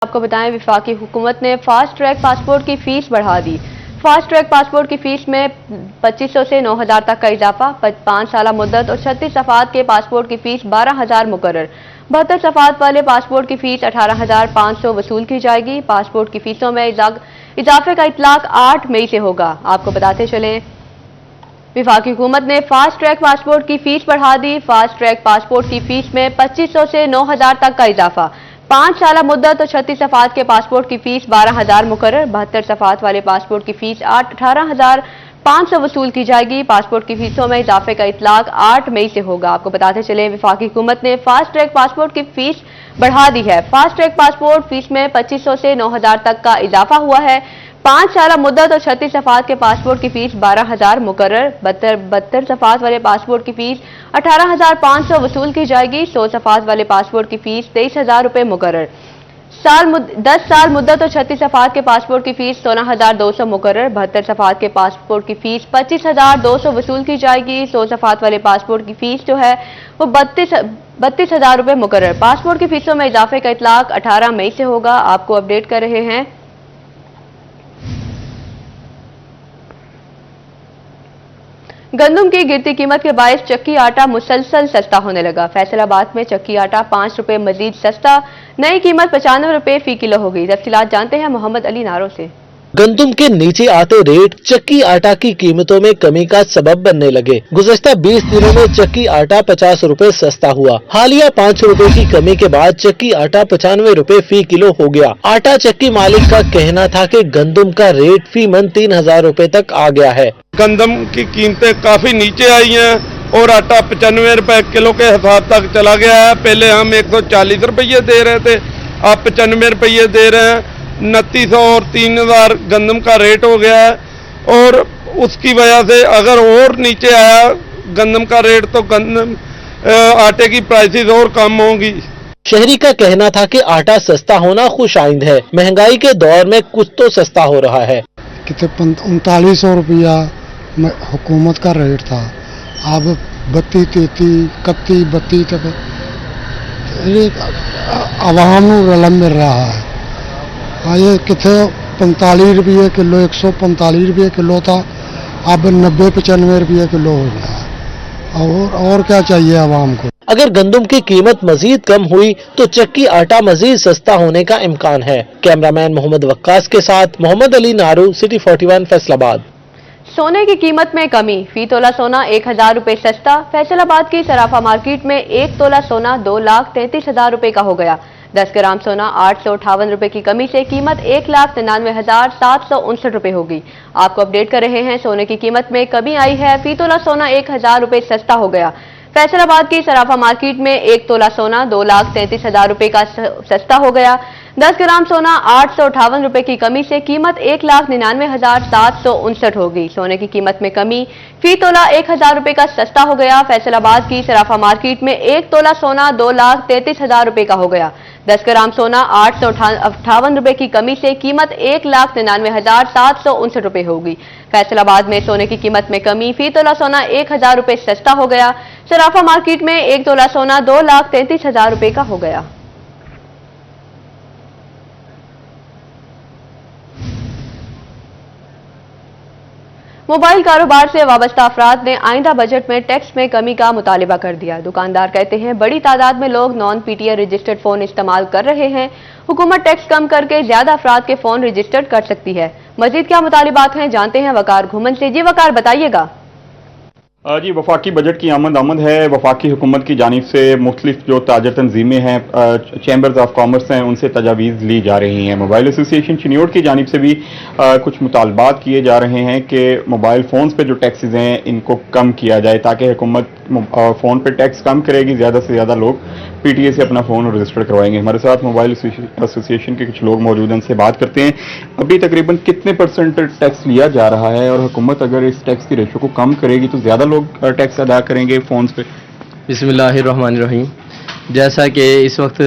आपको बताएं, वफाकी हुकूमत ने फास्ट ट्रैक पासपोर्ट की फीस बढ़ा दी। फास्ट ट्रैक पासपोर्ट की फीस में 2500 से 9000 तक का इजाफा। 5 साल मुद्दत और 36 सफ़ात के पासपोर्ट की फीस 12000 मुकर्रर। 72 सफ़ात वाले पासपोर्ट की फीस 18500 वसूल की जाएगी। पासपोर्ट की फीसों में इजाफे का इतलाक 8 मई से होगा। आपको बताते चलें, वफाकी हुकूमत ने फास्ट ट्रैक पासपोर्ट की फीस बढ़ा दी। फास्ट ट्रैक पासपोर्ट की फीस में 2500 से 9000 तक का इजाफा। 5 साल मुद्दत और 36 सफ़ात के पासपोर्ट की फीस 12000 मुकर्रर। 72 सफ़ात वाले पासपोर्ट की फीस 18500 वसूल की जाएगी। पासपोर्ट की फीसों में इजाफे का इतलाक 8 मई से होगा। आपको बताते चले, वफाकी हुकूमत ने फास्ट ट्रैक पासपोर्ट की फीस बढ़ा दी है। फास्ट ट्रैक पासपोर्ट फीस में 2500 से 9000 तक का इजाफा हुआ है। 5 साल मुद्दत और 36 सफ़ात के पासपोर्ट की फीस 12000 मुकर्रर। 72 सफ़ात वाले पासपोर्ट की फीस 18500 वसूल की जाएगी। 100 सफ़ात वाले पासपोर्ट की फीस 23000 रुपये मुकर्रर। 10 साल मुद्दत और 36 सफ़ात के पासपोर्ट की फीस 16200 मुकर्रर। 72 सफ़ात के पासपोर्ट की फीस 25200 वसूल की जाएगी। 100 सफ़ात वाले पासपोर्ट की फीस जो है वो 32000 रुपये मुकर्रर। पासपोर्ट की फीसों में इजाफे का इतलाक 18 मई से होगा। आपको अपडेट कर रहे हैं। गंदम की गिरती कीमत के बायस चक्की आटा मुसलसल सस्ता होने लगा। फैसलाबाद में चक्की आटा 5 रुपये मजीद सस्ता, नई कीमत 95 रुपये फी किलो हो गई। तफसीलात जानते हैं मोहम्मद अली नारो से। गंदम के नीचे आते रेट चक्की आटा की कीमतों में कमी का सबब बनने लगे। गुज़श्ता 20 दिनों में चक्की आटा 50 रुपए सस्ता हुआ। हालिया 5 रुपए की कमी के बाद चक्की आटा 95 रुपए फी किलो हो गया। आटा चक्की मालिक का कहना था कि गंदम का रेट फी मन 3000 रुपए तक आ गया है। गंदम की कीमतें काफी नीचे आई हैं और आटा 95 रुपए किलो के हिसाब तक चला गया है। पहले हम 140 रुपये दे रहे थे, अब 95 रुपये दे रहे हैं। 2900 और 3000 गंदम का रेट हो गया है और उसकी वजह से अगर और नीचे आया गंदम का रेट तो गंदम आटे की प्राइसेस और कम होंगी। शहरी का कहना था कि आटा सस्ता होना खुश आइंद है। महंगाई के दौर में कुछ तो सस्ता हो रहा है। कितने 3900 रुपया हुकूमत का रेट था, अब 32, 33, 31, 32 तक आवाम रलम मिल रहा है। ये कितने 45 रुपये किलो, 145 रुपये किलो था, अब 90-95 रुपये किलो हो गया। और क्या चाहिए आवाम को। अगर गंदम की कीमत मजीद कम हुई तो चक्की आटा मजीद सस्ता होने का इम्कान है। कैमरामैन मोहम्मद वक्कास के साथ मोहम्मद अली नारू, सिटी 41 फैसलाबाद। सोने की कीमत में कमी, फी तोला सोना 1000 रुपये सस्ता। फैसलाबाद की सराफा मार्केट में 1 तोला सोना 2,33,000 रुपये का हो गया। 10 ग्राम सोना 858 रुपये की कमी से कीमत 1,99,759 रुपये होगी। आपको अपडेट कर रहे हैं, सोने की कीमत में कमी आई है। फी तोला सोना 1000 रुपये सस्ता हो गया। फैसलाबाद की सराफा मार्केट में 1 तोला सोना 2,33,000 रुपये का सस्ता हो गया। 10 ग्राम सोना 858 रुपये की कमी से कीमत 1,99,759 होगी। सोने की कीमत में कमी, फी तोला 1000 रुपये का सस्ता हो गया। फैसलाबाद की सराफा मार्केट में 1 तोला सोना 2,33,000 रुपये का हो गया। 10 ग्राम सोना 858 रुपये की कमी से कीमत 1,99,759 रुपये होगी। फैसलाबाद में सोने की कीमत में कमी, फी तोला सोना 1000 रुपये सस्ता हो गया। सराफा मार्केट में 1 तोला सोना 2,33,000 रुपये का हो गया। मोबाइल कारोबार से वाबस्ता अफराद ने आइंदा बजट में टैक्स में कमी का मुतालिबा कर दिया। दुकानदार कहते हैं बड़ी तादाद में लोग नॉन पीटीए रजिस्टर्ड फोन इस्तेमाल कर रहे हैं। हुकूमत टैक्स कम करके ज्यादा अफराद के फोन रजिस्टर्ड कर सकती है। मजीद क्या मुतालिबात हैं, जानते हैं वकार घुमन से। जी वकार, बताइएगा। जी, वफाकी बजट की आमद है। वफाकी हुकूमत की जानिब से मुख्तलिफ जो ताजर तंजीमें हैं, चैम्बर्स ऑफ कॉमर्स हैं, उनसे तजावीज़ ली जा रही हैं। मोबाइल एसोसिएशन चिन्योट की जानिब से भी कुछ मुतालबात किए जा रहे हैं कि मोबाइल फ़ोन्स पे जो टैक्सेस हैं इनको कम किया जाए, ताकि हुकूमत फ़ोन पे टैक्स कम करेगी, ज़्यादा से ज़्यादा लोग पीटीए से अपना फ़ोन रजिस्टर करवाएंगे। हमारे साथ मोबाइल एसोसिएशन के कुछ लोग मौजूद हैं, उनसे बात करते हैं। अभी तकरीबन कितने % टैक्स लिया जा रहा है और हुकूमत अगर इस टैक्स की रेशो को कम करेगी तो ज़्यादा लोग टैक्स अदा करेंगे फ़ोन्स पे? बिस्मिल्लाहिर्रहमानिर्रहीम। जैसा कि इस वक्त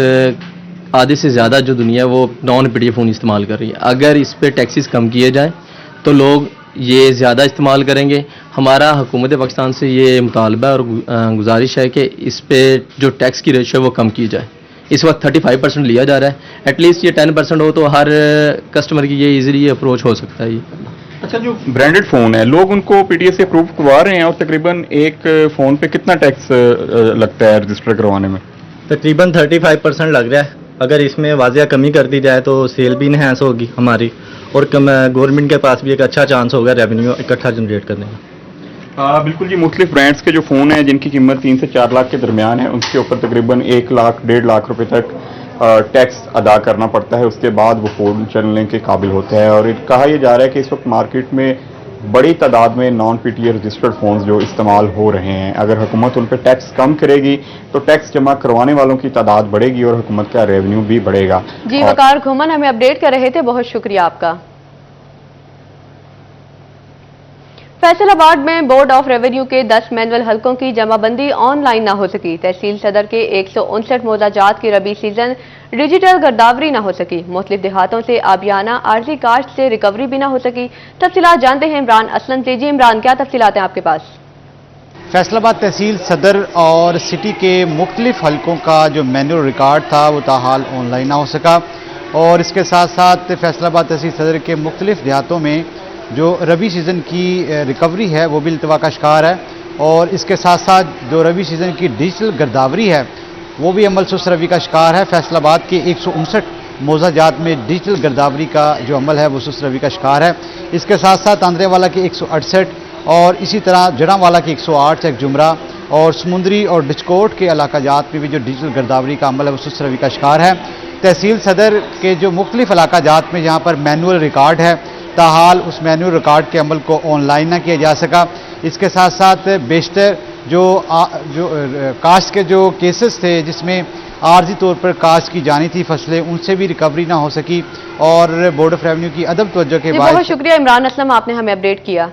आधे से ज़्यादा जो दुनिया वो नॉन पीटीए फ़ोन इस्तेमाल कर रही है, अगर इस पे टैक्सेस कम किए जाए तो लोग ये ज़्यादा इस्तेमाल करेंगे। हमारा हुकूमत पाकिस्तान से ये मुतालबा और गुजारिश है कि इस पे जो टैक्स की रेशो है वो कम की जाए, इस वक्त 35% लिया जा रहा है. एटलीस्ट ये 10% हो तो हर कस्टमर की ये इजीली अप्रोच हो सकता है. ये अच्छा, जो ब्रांडेड फ़ोन है लोग उनको पीडीएस से अप्रूव करवा रहे हैं, और तकरीबन एक फ़ोन पे कितना टैक्स लगता है रजिस्टर करवाने में? तकरीबन 35% लग रहा है. अगर इसमें वाजिया कमी कर दी जाए तो सेल भी इन्हेंस होगी हमारी, और गवर्नमेंट के पास भी एक अच्छा चांस होगा रेवेन्यू इकट्ठा जनरेट करने का. बिल्कुल जी, मुख्तलिफ ब्रांड्स के जो फ़ोन हैं जिनकी कीमत 3 से 4 लाख के दरमियान है, उसके ऊपर तकरीबन 1 लाख 1.5 लाख रुपए तक टैक्स अदा करना पड़ता है. उसके बाद वो फ़ोन चलने के काबिल होता है. और कहा यह जा रहा है कि इस वक्त मार्केट में बड़ी तादाद में नॉन पीटीए रजिस्टर्ड फ़ोन्स जो इस्तेमाल हो रहे हैं, अगर हुकूमत उन पर टैक्स कम करेगी तो टैक्स जमा करवाने वालों की तादाद बढ़ेगी और हुकूमत का रेवेन्यू भी बढ़ेगा. जी वकार घुमन हमें अपडेट कर रहे थे, बहुत शुक्रिया आपका. फैसलाबाद में बोर्ड ऑफ रेवेन्यू के 10 मैनुअल हलकों की जमाबंदी ऑनलाइन न हो सकी. तहसील सदर के 159 मोजाजात की रबी सीजन डिजिटल गिरदावरी न हो सकी. मुख्तलिफ देहातों से आबियाना आर्जी काश्त से रिकवरी भी न हो सकी. तफसीलात जानते हैं इमरान असलम से. जी इमरान, क्या तफसीलात हैं आपके पास? फैसलाबाद तहसील सदर और सिटी के मुख्तलिफ हलकों का जो मैनुअल रिकॉर्ड था वो ताहाल ऑनलाइन ना हो सका, और इसके साथ साथ फैसलाबाद तहसील सदर के मुख्तलिफ देहातों में जो रबी सीज़न की रिकवरी है वो भी इल्तवा का शिकार है, और इसके साथ साथ जो रबी सीज़न की डिजिटल गिरदावरी है वो भी अमल सुस्त रवि का शिकार है. फैसलाबाद के 159 मोजाजात में डिजिटल गिरदावरी का जो अमल है वो सुस्त रवि का शिकार है. इसके साथ साथ आंद्रेवाला के 168 और इसी तरह जड़ावाला के 108 चेक जुमरा और समुंदरी और डिचकोट के इलाका जात में भी जो डिजिटल गिरदावरी का अमल है वो सुस्त रवि का शिकार है. तहसील सदर के जो मुख्तलिफ इलाका जात में जहाँ पर मैनुअल रिकॉर्ड है, ताहाल उस मैनुअल रिकॉर्ड के अमल को ऑनलाइन ना किया जा सका. इसके साथ साथ बेशतर जो काश्त के जो केसेस थे जिसमें आर्जी तौर पर काश्त की जानी थी फसलें, उनसे भी रिकवरी ना हो सकी, और बोर्ड ऑफ रेवेन्यू की अदब तवज्जो के बाद. बहुत शुक्रिया इमरान असलम, आपने हमें अपडेट किया.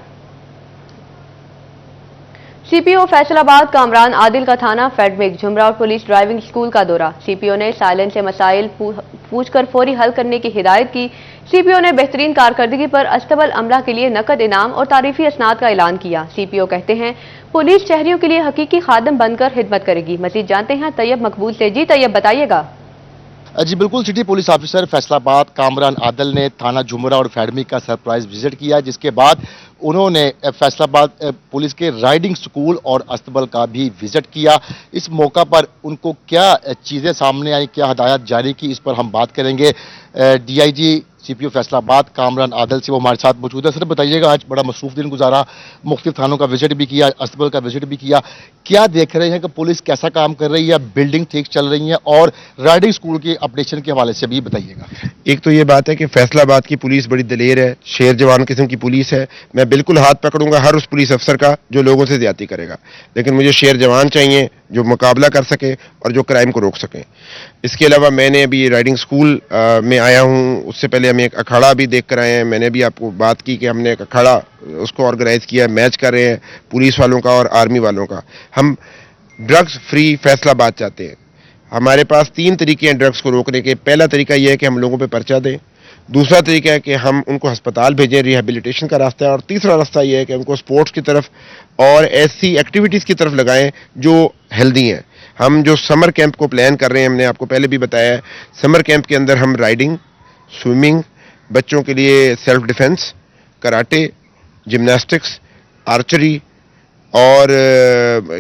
सीपीओ फैसलाबाद कामरान आदिल का थाना फेडमिक झुमरा और पुलिस ड्राइविंग स्कूल का दौरा. सीपीओ ने साइलेंस से मसाइल पूछकर फौरी हल करने की हिदायत की. सीपीओ ने बेहतरीन कारकर्दगी पर अस्तबल अमला के लिए नकद इनाम और तारीफी असनाद का ऐलान किया. सीपीओ कहते हैं पुलिस शहरियों के लिए हकीकी खादम बनकर खिदमत करेगी. मजीद जानते हैं तैयब मकबूल से. जी तैयब, बताइएगा. जी बिल्कुल, city police officer Faisalabad Kamran Adil ने थाना झुमरा और फेडमी का सरप्राइज विजिट किया, जिसके बाद उन्होंने फैसलाबाद पुलिस के राइडिंग स्कूल और अस्तबल का भी विजिट किया. इस मौका पर उनको क्या चीज़ें सामने आई, क्या हदायत जारी की, इस पर हम बात करेंगे. डीआईजी सीपीओ फैसलाबाद कामरान आदिल से वो हमारे साथ मौजूद है. सर बताइएगा, आज बड़ा मसरूफ दिन गुजारा, मुख्तलिफ थानों का विजिट भी किया, अस्तबल का विजिट भी किया, क्या देख रहे हैं कि पुलिस कैसा काम कर रही है, बिल्डिंग ठीक चल रही है, और राइडिंग स्कूल के अपडेशन के हवाले से भी बताइएगा. एक तो ये बात है कि फैसलाबाद की पुलिस बड़ी दलेर है, शेर जवान किस्म की पुलिस है. मैं बिल्कुल हाथ पकड़ूंगा हर उस पुलिस अफसर का जो लोगों से ज्यादती करेगा, लेकिन मुझे शेर जवान चाहिए जो मुकाबला कर सके और जो क्राइम को रोक सके. इसके अलावा मैंने अभी राइडिंग स्कूल में आया हूँ, उससे पहले हम एक अखाड़ा भी देख कर आए हैं. मैंने भी आपको बात की कि हमने एक अखाड़ा उसको ऑर्गेनाइज किया है, मैच कर रहे हैं पुलिस वालों का और आर्मी वालों का. हम ड्रग्स फ्री फैसलाबाद चाहते हैं. हमारे पास 3 तरीके हैं ड्रग्स को रोकने के. पहला तरीका यह है कि हम लोगों पे पर्चा दें, दूसरा तरीका है कि हम उनको अस्पताल भेजें, रिहेबिलिटेशन का रास्ता है, और तीसरा रास्ता यह है कि उनको स्पोर्ट्स की तरफ और ऐसी एक्टिविटीज़ की तरफ लगाएं जो हेल्दी हैं. हम जो समर कैंप को प्लान कर रहे हैं, हमने आपको पहले भी बताया है, समर कैंप के अंदर हम राइडिंग, स्विमिंग, बच्चों के लिए self defence, karate, gymnastics, archery और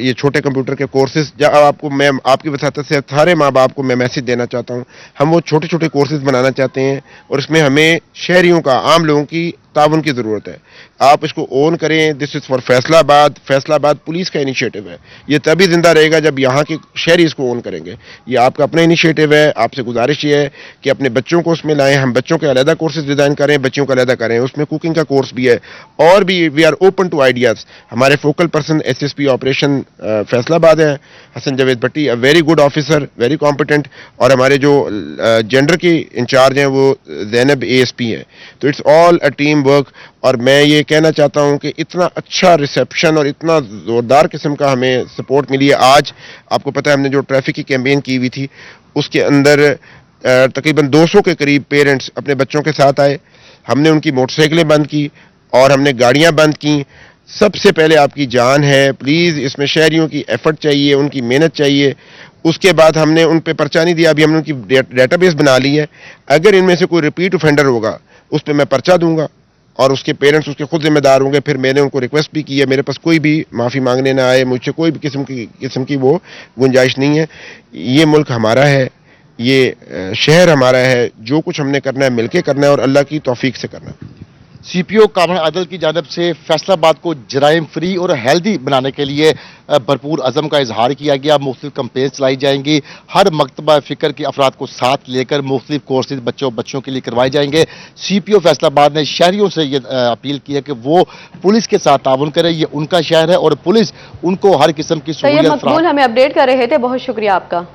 ये छोटे कंप्यूटर के कोर्सेज. आपको मैं आपकी वसात से सारे माँ बाप को मैं मैसेज देना चाहता हूँ, हम वो छोटे छोटे कोर्सेज बनाना चाहते हैं, और इसमें हमें शहरियों का, आम लोगों की ताउन की ज़रूरत है. आप इसको ओन करें. This is for Faisalabad. Faisalabad police का इनिशिएटिव है. ये तभी जिंदा रहेगा जब यहाँ के शहरी इसको ओन करेंगे. ये आपका अपना इनिशिएटिव है. आपसे गुजारिश ये है कि अपने बच्चों को उसमें लाएं. हम बच्चों के अलहदा कोर्सेज डिज़ाइन करें, बच्चों का अलहदा करें. उसमें कुकिंग का कोर्स भी है, और भी we are open to ideas. हमारे focal person SSP operation Faisalabad है Hasan Javed Bhatti, a very good officer, very competent, और हमारे जो जेंडर के इंचार्ज हैं वो ज़ैनब ASP है. तो it's all a team work. और मैं ये कहना चाहता हूं कि इतना अच्छा रिसेप्शन और इतना ज़ोरदार किस्म का हमें सपोर्ट मिली है. आज आपको पता है हमने जो ट्रैफिक की कैंपेन की हुई थी उसके अंदर तकरीबन 200 के करीब पेरेंट्स अपने बच्चों के साथ आए. हमने उनकी मोटरसाइकिलें बंद की और हमने गाड़ियां बंद की. सबसे पहले आपकी जान है, प्लीज़ इसमें शहरियों की एफर्ट चाहिए, उनकी मेहनत चाहिए। उसके बाद हमने उन पे पर्चा नहीं दिया, अभी हमने उनकी डेटाबेस बना ली है। अगर इनमें से कोई रिपीट ऑफेंडर होगा उस पर मैं पर्चा दूंगा और उसके पेरेंट्स उसके खुद जिम्मेदार होंगे। फिर मैंने उनको रिक्वेस्ट भी की है, मेरे पास कोई भी माफ़ी मांगने ना आए, मुझसे कोई भी किस्म की वो गुंजाइश नहीं है। ये मुल्क हमारा है, ये शहर हमारा है, जो कुछ हमने करना है मिलके करना है और अल्लाह की तौफीक से करना है। CPO कामरान आदल की जानिब से फैसलाबाद को जराइम फ्री और हेल्दी बनाने के लिए भरपूर अज़म का इजहार किया गया। मुख्तलिफ कैंपेन चलाई जाएंगी, हर मकतबा फ़िक्र के अफराद को साथ लेकर मुख्तलिफ कोर्सेज बच्चों के लिए करवाए जाएंगे। CPO फैसलाबाद ने शहरियों से ये अपील की है कि वो पुलिस के साथ ताउन करें, ये उनका शहर है और पुलिस उनको हर किस्म की सहूलियत मकबूल हमें अपडेट कर रहे थे, बहुत शुक्रिया आपका।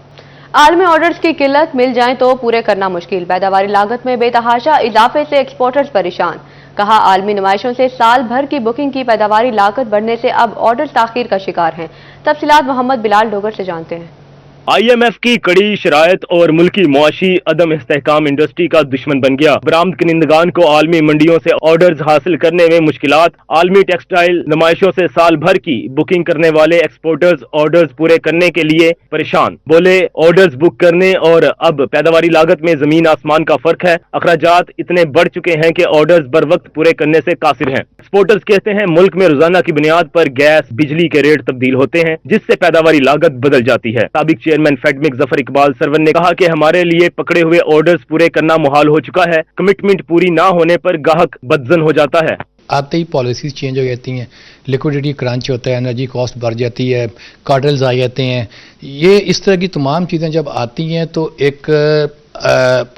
आलमी ऑर्डर्स की किल्लत, मिल जाएं तो पूरे करना मुश्किल, पैदावारी लागत में बेतहाशा इजाफे से एक्सपोर्टर्स परेशान। कहा आलमी नुमाइशों से साल भर की बुकिंग की पैदावारी लागत बढ़ने से अब ऑर्डर्स ताखीर का शिकार हैं। तफसीलात मोहम्मद बिलाल डोगर से जानते हैं। IMF की कड़ी शराइत और मुल्की मुआशी अदम इस्तेहकाम इंडस्ट्री का दुश्मन बन गया। बरामद कनिंदगान को आलमी मंडियों से ऑर्डर्स हासिल करने में मुश्किलात। आलमी टेक्सटाइल नुमाइशों से साल भर की बुकिंग करने वाले एक्सपोर्टर्स ऑर्डर्स पूरे करने के लिए परेशान। बोले ऑर्डर्स बुक करने और अब पैदावारी लागत में जमीन आसमान का फर्क है। अखराजात इतने बढ़ चुके हैं कि ऑर्डर्स बर वक्त पूरे करने से कासिर हैं। एक्सपोर्टर्स कहते हैं मुल्क में रोजाना की बुनियाद पर गैस बिजली के रेट तब्दील होते हैं, जिससे पैदावारी लागत बदल जाती है। साबिक चेयरमैन फेडमिक जफर इकबाल सरवन ने कहा कि हमारे लिए पकड़े हुए ऑर्डर्स पूरे करना मुहाल हो चुका है। कमिटमेंट पूरी ना होने पर गाहक बदजन हो जाता है। आते ही पॉलिसीज चेंज हो जाती हैं, लिक्विडिटी क्रंच होता है, एनर्जी कॉस्ट बढ़ जाती है, कार्टल्स आ जाते हैं। ये इस तरह की तमाम चीज़ें जब आती हैं तो एक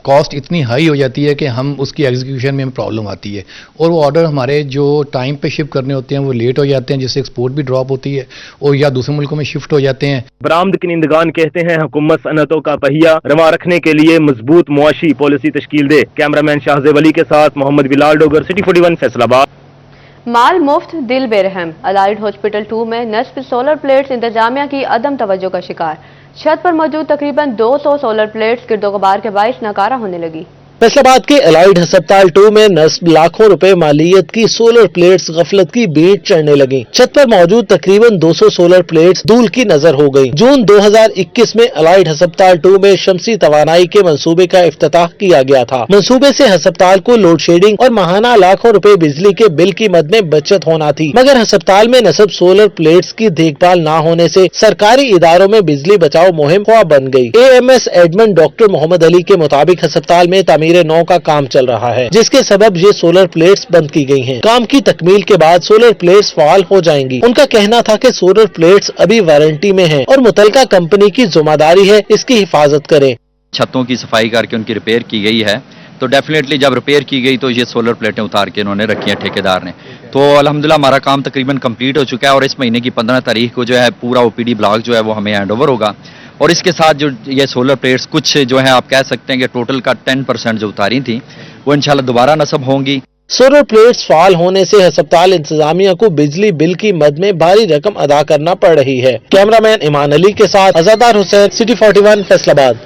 कॉस्ट इतनी हाई हो जाती है कि हम उसकी एग्जीक्यूशन में प्रॉब्लम आती है और वो ऑर्डर हमारे जो टाइम पे शिफ्ट करने होते हैं वो लेट हो जाते हैं, जिससे एक्सपोर्ट भी ड्रॉप होती है और या दूसरे मुल्कों में शिफ्ट हो जाते हैं। बरामद कनिंदगान कहते हैं हुकूमत सनतों का पहिया रवा रखने के लिए मजबूत मुआशी पॉलिसी तश्कील दे। कैमरामैन शाहजेब वली के साथ मोहम्मद बिलाल डोगर, सिटी 41 फैसलाबाद। माल मुफ्त, दिल बेरहम, अलाइड हॉस्पिटल 2 में नस्ब सोलर प्लेट्स इंतजामिया की अदम तवज्जो का शिकार। छत पर मौजूद तकरीबन 200 सोलर प्लेट्स गिरदोगबार के बाइस नाकारा होने लगी। फैसलाबाद के अलाइड अस्पताल 2 में नस्ब लाखों रुपए मालियत की सोलर प्लेट्स गफलत की बीट चढ़ने लगी। छत पर मौजूद तकरीबन 200 सोलर प्लेट्स धूल की नजर हो गयी। जून 2021 में अलाइड अस्पताल 2 में शमसी तवानाई के मंसूबे का इफ्तिताह किया गया था। मंसूबे से अस्पताल को लोड शेडिंग और माहाना लाखों रुपए बिजली के बिल की मद में बचत होना थी, मगर अस्पताल में नस्ब सोलर प्लेट्स की देखभाल न होने से सरकारी इदारों में बिजली बचाओ मुहिम ख्वाह बन गयी। AMS admin doctor Mohammad Ali के मुताबिक अस्पताल में तामीर नौ का काम चल रहा है, जिसके सबब ये सोलर प्लेट्स बंद की गई हैं। काम की तकमील के बाद सोलर प्लेट्स फाल हो जाएंगी। उनका कहना था कि सोलर प्लेट्स अभी वारंटी में हैं और मुतलका कंपनी की जिम्मेदारी है इसकी हिफाजत करें। छतों की सफाई करके उनकी रिपेयर की गई है, तो डेफिनेटली जब रिपेयर की गई तो ये सोलर प्लेटें उतार के इन्होंने रखी हैं ठेकेदार ने। तो अल्हम्दुलिल्लाह हमारा काम तकरीबन कंप्लीट हो चुका है और इस महीने की 15 तारीख को जो है पूरा OPD ब्लॉक जो है वो हमें हैंड ओवर होगा। और इसके साथ जो ये सोलर प्लेट्स कुछ जो है आप कह सकते हैं कि टोटल का 10% जो उतारी थी वो इंशाल्लाह दोबारा नस्ब होंगी। सोलर प्लेट्स फाल होने से अस्पताल इंतजामिया को बिजली बिल की मद में भारी रकम अदा करना पड़ रही है। कैमरामैन इमान अली के साथ अजादार हुसैन, सिटी 41 फैसलाबाद।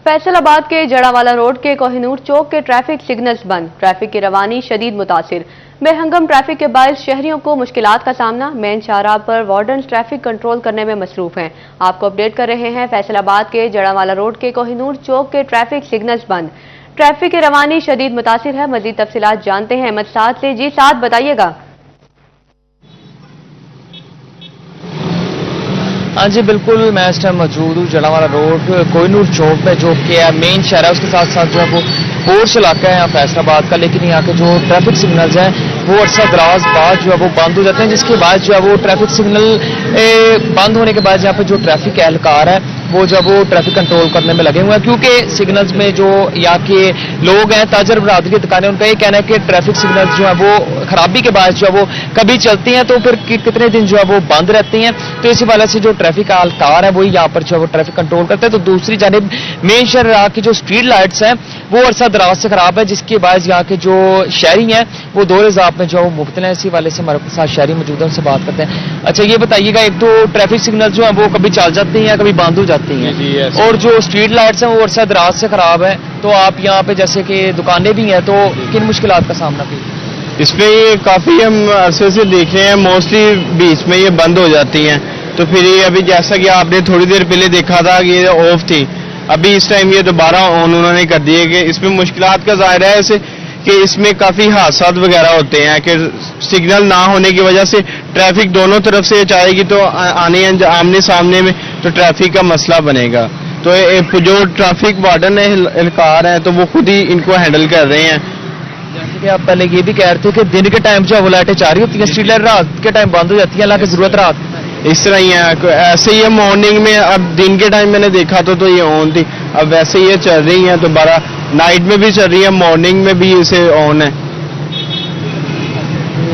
फैसलाबाद के जड़ावाला रोड के कोहिनूर चौक के ट्रैफिक सिग्नल्स बंद, ट्रैफिक की रवानी शदीद मुतासिर। बेहंगम ट्रैफिक के बायस शहरियों को मुश्किलात का सामना। मेन शाहराह पर वार्डन ट्रैफिक कंट्रोल करने में मसरूफ हैं। आपको अपडेट कर रहे हैं फैसलाबाद के जड़ावाला रोड के कोहिनूर चौक के ट्रैफिक सिग्नल्स बंद, ट्रैफिक की रवानी शदीद मुतासिर है। मजीद तफसीलात जानते हैं अहमद साद से। जी साद, बताइएगा। हाँ जी बिल्कुल, मैं इस टाइम मौजूद हूँ जड़ावाला रोड कोहिनूर चौक में, जो कि है मेन शहर है, उसके साथ साथ जो है वो पोर्श इलाका है यहाँ फैसलाबाद का। लेकिन यहाँ के जो ट्रैफिक सिग्नल्स हैं वो अरसा दराज बाद जो है वो बंद हो जाते हैं, जिसके बाद जो है वो ट्रैफिक सिग्नल बंद होने के बाद यहाँ पे जो ट्रैफिक एहलकार है वो जब वो ट्रैफिक कंट्रोल करने में लगे हुए हैं, क्योंकि सिग्नल्स में जो यहाँ के लोग हैं, ताजर बरादरी की दुकानें, उनका ये कहना है कि ट्रैफिक सिग्नल्स जो है वो खराबी के बाद जो है वो कभी चलती हैं तो फिर कितने दिन जो है वो बंद रहती हैं। तो इसी वजह से जो ट्रैफिक एहलकार है वही यहाँ पर जो है वो ट्रैफिक कंट्रोल करते हैं। तो दूसरी जानिब मेन शहर की जो स्ट्रीट लाइट्स हैं वो अरसा दराज से खराब है, जिसके बाद यहाँ के जो शहरी हैं वो दौरे ज़ाब में जो है वो मुब्तला है। इसी वाले से हमारे साथ शहरी मौजूद है, उनसे बात करते हैं। अच्छा ये बताइएगा, एक तो ट्रैफिक सिग्नल जो है वो कभी चल जाती हैं कभी बंद हो जाती हैं, और जो स्ट्रीट लाइट्स हैं वो अरसा दराज से खराब है, तो आप यहाँ पे जैसे कि दुकानें भी हैं तो किन मुश्किलात का सामना कीजिए? इस पे ये काफ़ी हम अरसे से देख रहे हैं, मोस्टली बीच में ये बंद हो जाती हैं। तो फिर ये अभी जैसा कि आपने थोड़ी देर पहले देखा था कि ये ऑफ थी, अभी इस टाइम ये दोबारा ऑन उन्होंने कर दिए कि इसमें मुश्किलात का ज़ाहिर है ऐसे कि इसमें काफ़ी हादसा वगैरह होते हैं कि सिग्नल ना होने की वजह से ट्रैफिक दोनों तरफ से जाएगी तो आमने सामने में तो ट्रैफिक का मसला बनेगा। तो जो ट्रैफिक वार्डन है एहलकार हैं तो वो खुद ही इनको हैंडल कर रहे हैं। जैसे कि आप पहले ये भी कह रहे थे कि दिन के टाइम जो वो लाइटें जारी होती हैं, स्ट्रीट लाइट रात के टाइम बंद हो जाती है, हालांकि जरूरत रात इस तरह ही है। ऐसे ही है मॉर्निंग में, अब दिन के टाइम मैंने देखा तो ये ऑन थी, अब वैसे ये चल रही हैं दोबारा, नाइट में भी चल रही है, मॉर्निंग में भी इसे ऑन है।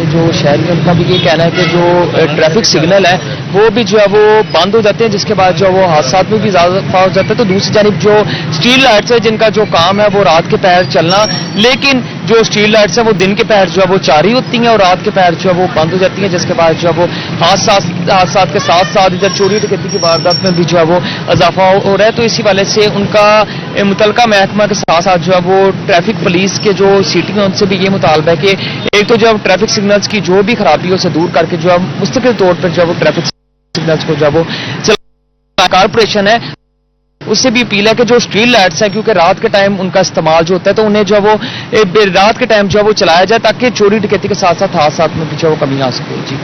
जो शहरी उनका भी ये कहना है कि जो ट्रैफिक सिग्नल है वो भी जो है वो बंद हो जाते हैं, जिसके बाद जो वो हादसा में भी इजाफा हो जाता है। तो दूसरी जानिब जो स्ट्रीट लाइट्स है जिनका जो काम है वो रात के पहर चलना, लेकिन जो स्ट्रीट लाइट्स है वो दिन के पहर जो है वो जारी होती हैं और रात के पहर जो है वो बंद हो जाती हैं, जिसके बाद जो है वो हादसा के साथ साथ इधर चोरी डकैती की वारदात में भी जो है वो इजाफा हो रहा है। तो इसी वाले से उनका मुतलका महकमा के साथ साथ जो है वो ट्रैफिक पुलिस के जो सीटिंग है उनसे भी ये मुतालबा है कि एक तो जो है ट्रैफिक सिग्नल्स की जो भी खराबी है उसे दूर करके जो है मुस्तकिल तौर पर जो है वो ट्रैफिक सिग्नल्स को जो है वो कारपोरेशन है उससे भी अपील है कि जो स्ट्रीट लाइट्स हैं, क्योंकि रात के टाइम उनका इस्तेमाल जो होता है तो उन्हें जो है वो रात के टाइम जो है वो चलाया जाए ताकि चोरी डकैती के साथ साथ हादसा में भी जो है वो कमी आ सके। जी,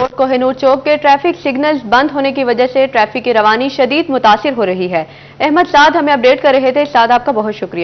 और कोहिनूर चौक के ट्रैफिक सिग्नल्स बंद होने की वजह से ट्रैफिक की रवानी शदीद मुतासिर हो रही है। अहमद साद हमें अपडेट कर रहे थे। साद, आपका बहुत शुक्रिया।